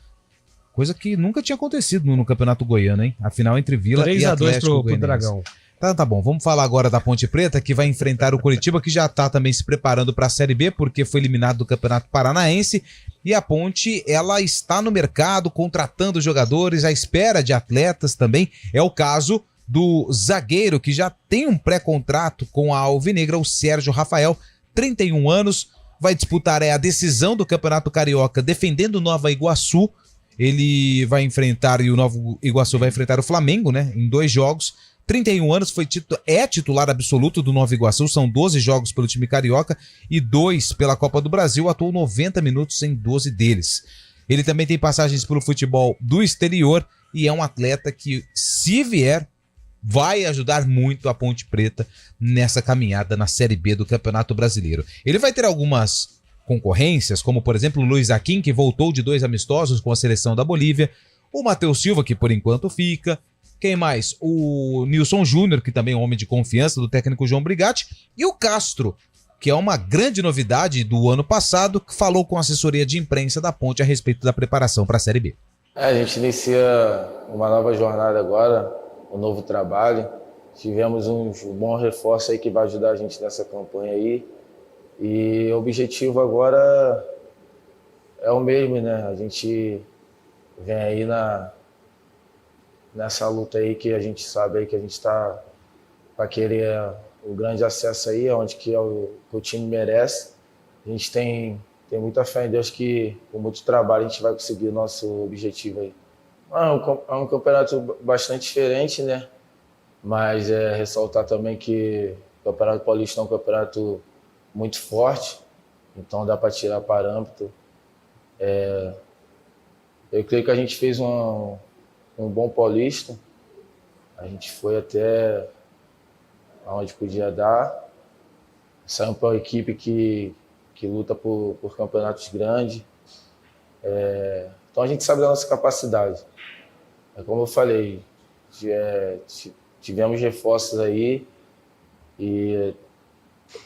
coisa que nunca tinha acontecido no Campeonato Goiano, hein? A final entre Vila e Atlético 3-2 pro Dragão. Tá bom, vamos falar agora da Ponte Preta, que vai enfrentar o Coritiba, que já está também se preparando para a Série B, porque foi eliminado do Campeonato Paranaense, e a Ponte, ela está no mercado, contratando jogadores, à espera de atletas também. É o caso do zagueiro, que já tem um pré-contrato com a Alvinegra, o Sérgio Rafael, 31 anos, vai disputar a decisão do Campeonato Carioca, defendendo o Nova Iguaçu. Ele vai enfrentar, e o Nova Iguaçu vai enfrentar o Flamengo, né, em 2 jogos. 31 anos, é titular absoluto do Nova Iguaçu, são 12 jogos pelo time carioca e 2 pela Copa do Brasil, atuou 90 minutos em 12 deles. Ele também tem passagens pelo futebol do exterior e é um atleta que, se vier, vai ajudar muito a Ponte Preta nessa caminhada na Série B do Campeonato Brasileiro. Ele vai ter algumas concorrências, como por exemplo o Luiz Aquim, que voltou de 2 amistosos com a seleção da Bolívia, o Matheus Silva, que por enquanto fica. Quem mais? O Nilson Júnior, que também é um homem de confiança do técnico João Brigatti, e o Castro, que é uma grande novidade do ano passado, que falou com a assessoria de imprensa da Ponte a respeito da preparação para a Série B. A gente inicia uma nova jornada agora, um novo trabalho. Tivemos uns bons reforços aí que vai ajudar a gente nessa campanha aí. E o objetivo agora é o mesmo, né? A gente vem aí nessa luta aí que a gente sabe aí que a gente está para querer o grande acesso aí, onde que o time merece. A gente tem muita fé em Deus que com muito trabalho a gente vai conseguir o nosso objetivo aí. É um campeonato bastante diferente, né? Mas ressaltar também que o Campeonato Paulista é um campeonato muito forte, então dá para tirar parâmetro. Eu creio que a gente fez um bom Paulista, a gente foi até onde podia dar, saiu para uma equipe que luta por campeonatos grandes, então a gente sabe da nossa capacidade. Como eu falei, tivemos reforços aí e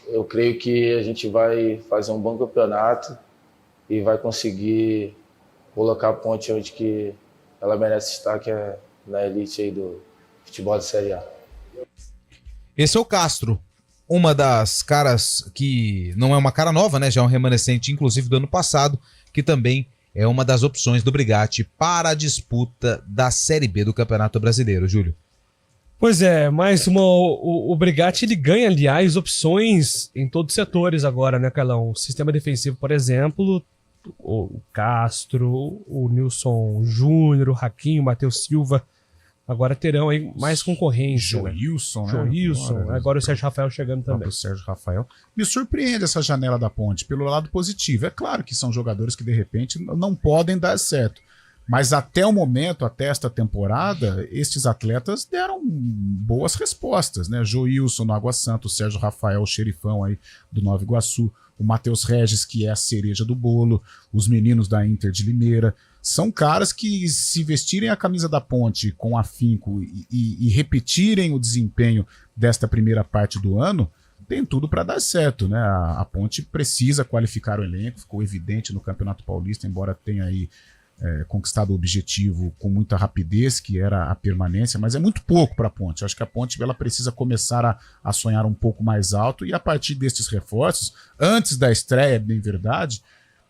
eu creio que a gente vai fazer um bom campeonato e vai conseguir colocar a Ponte onde que ela merece estar, que é na elite aí do futebol de Série A. Esse é o Castro, uma das caras que não é uma cara nova, né? Já é um remanescente, inclusive, do ano passado, que também é uma das opções do Brigatti para a disputa da Série B do Campeonato Brasileiro, Júlio. Pois é, mais uma. O Brigatti, ele ganha, aliás, opções em todos os setores agora, né, Carlão? O sistema defensivo, por exemplo, o Castro, o Nilson Júnior, o Raquinho, o Matheus Silva, agora terão aí mais concorrência. Joilson, né? Joilson, agora o Sérgio Rafael chegando também. O Sérgio Rafael. Me surpreende essa janela da Ponte, pelo lado positivo. É claro que são jogadores que, de repente, não podem dar certo. Mas até o momento, até esta temporada, estes atletas deram boas respostas, né? Joilson no Água Santa, o Sérgio Rafael, o xerifão aí do Nova Iguaçu, o Matheus Regis, que é a cereja do bolo, os meninos da Inter de Limeira. São caras que, se vestirem a camisa da Ponte com afinco e repetirem o desempenho desta primeira parte do ano, tem tudo para dar certo, né? A Ponte precisa qualificar o elenco, ficou evidente no Campeonato Paulista, embora tenha aí conquistado o objetivo com muita rapidez, que era a permanência, mas é muito pouco para a Ponte. Eu acho que a Ponte ela precisa começar a sonhar um pouco mais alto e, a partir destes reforços, antes da estreia, bem verdade,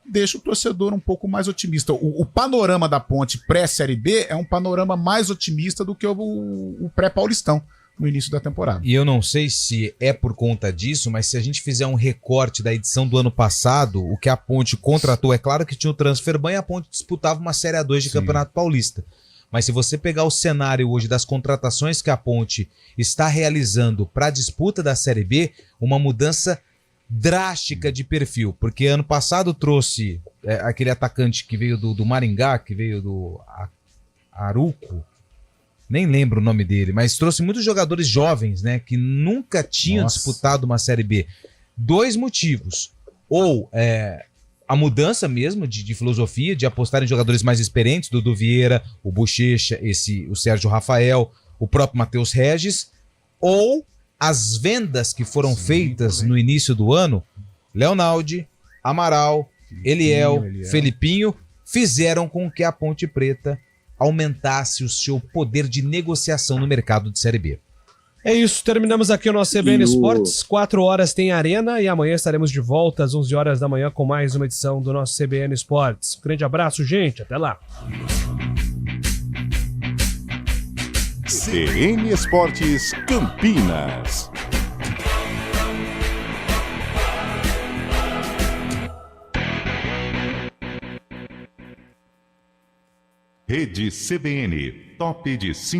deixa o torcedor um pouco mais otimista. O panorama da Ponte pré-Série B é um panorama mais otimista do que o pré-paulistão no início da temporada. E eu não sei se é por conta disso, mas se a gente fizer um recorte da edição do ano passado, o que a Ponte contratou, é claro que tinha o transfer ban e a Ponte disputava uma Série A2 de Campeonato Paulista. Mas se você pegar o cenário hoje das contratações que a Ponte está realizando para a disputa da Série B, uma mudança drástica de perfil, porque ano passado trouxe aquele atacante que veio do Maringá, que veio do Aruco, nem lembro o nome dele, mas trouxe muitos jogadores jovens, né, que nunca tinham disputado uma Série B. 2 motivos. Ou a mudança mesmo de filosofia, de apostar em jogadores mais experientes, Dudu Vieira, o Bochecha, o Sérgio Rafael, o próprio Matheus Regis, ou as vendas que foram feitas no início do ano, Leonaldi, Amaral, Eliel, Felipinho, fizeram com que a Ponte Preta aumentasse o seu poder de negociação no mercado de Série B. É isso, terminamos aqui o nosso CBN Esportes. 4 horas tem Arena e amanhã estaremos de volta às 11 horas da manhã com mais uma edição do nosso CBN Esportes. Um grande abraço, gente. Até lá. CBN Esportes Campinas. Rede CBN, top de 5.